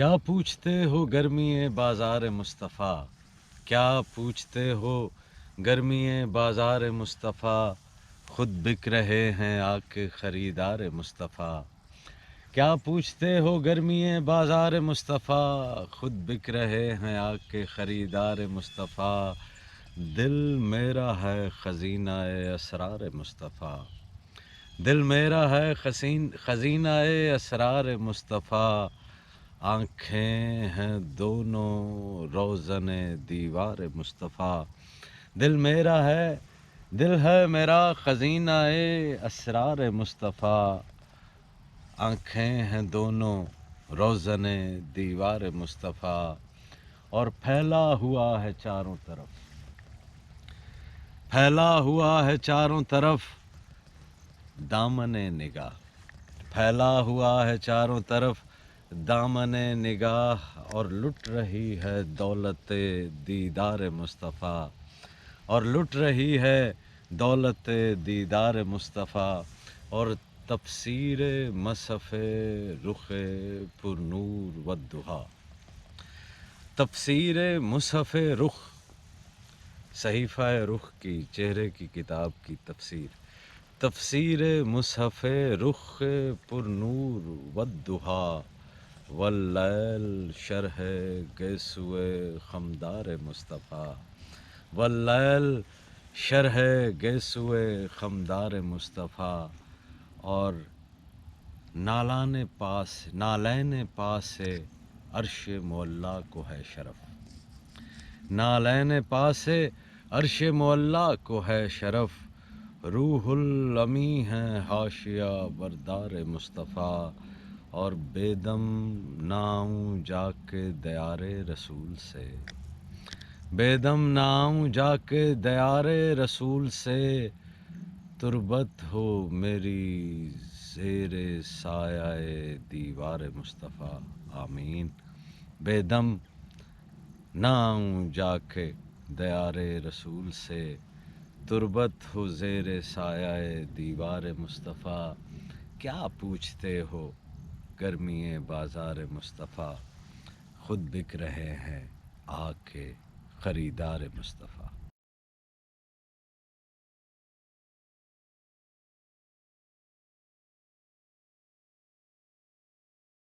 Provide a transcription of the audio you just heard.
کیا پوچھتے ہو گرمی بازار مصطفیٰ، کیا پوچھتے ہو گرمی بازار مصطفیٰ، خود بک رہے ہیں آ کے خریدار مصطفیٰ. کیا پوچھتے ہو گرمی بازار مصطفیٰ، خود بک رہے ہیں آ کے خریدار مصطفیٰ. دل میرا ہے خزینہ اسرار مصطفیٰ، دل میرا ہے خزینہ اسرار مصطفیٰ. آنکھیں ہیں دونوں روزن دیوار مصطفیٰ. دل ہے میرا خزینہ اسرار مصطفیٰ. آنکھیں ہیں دونوں روزن دیوار مصطفیٰ. اور پھیلا ہوا ہے چاروں طرف، پھیلا ہوا ہے چاروں طرف دامن نگاہ، پھیلا ہوا ہے چاروں طرف دامن نگاہ. اور لٹ رہی ہے دولت دیدار مصطفیٰ، اور لٹ رہی ہے دولت دیدار مصطفیٰ. اور تفسیر مصحف رخ پر نور والضحیٰ، تفسیر مصحف رخ، صحیفہ رخ کی، چہرے کی کتاب کی تفسیر. تفسیر مصحف رخ پر نور والضحیٰ، واللیل شرح گیسوئے خمدار مصطفیٰ، واللیل شرح گیسوئے خمدار مصطفیٰ. اور نالین پاس عرش معلیٰ کو ہے شرف، نالین پاس عرش معلیٰ کو ہے شرف. روح الامی ہے حاشیہ بردار مصطفیٰ. اور بے دم ناؤں جا کے دیار رسول سے، بے دم ناؤں جا کے دیار رسول سے. تربت ہو میری زیر سایہ دیوار مصطفیٰ. آمین. بے دم ناؤں جا کے دیار رسول سے، تربت ہو زیر سایہ دیوار مصطفیٰ. کیا پوچھتے ہو گرمی بازار مصطفیٰ، خود بک رہے ہیں آ کے خریدار مصطفیٰ.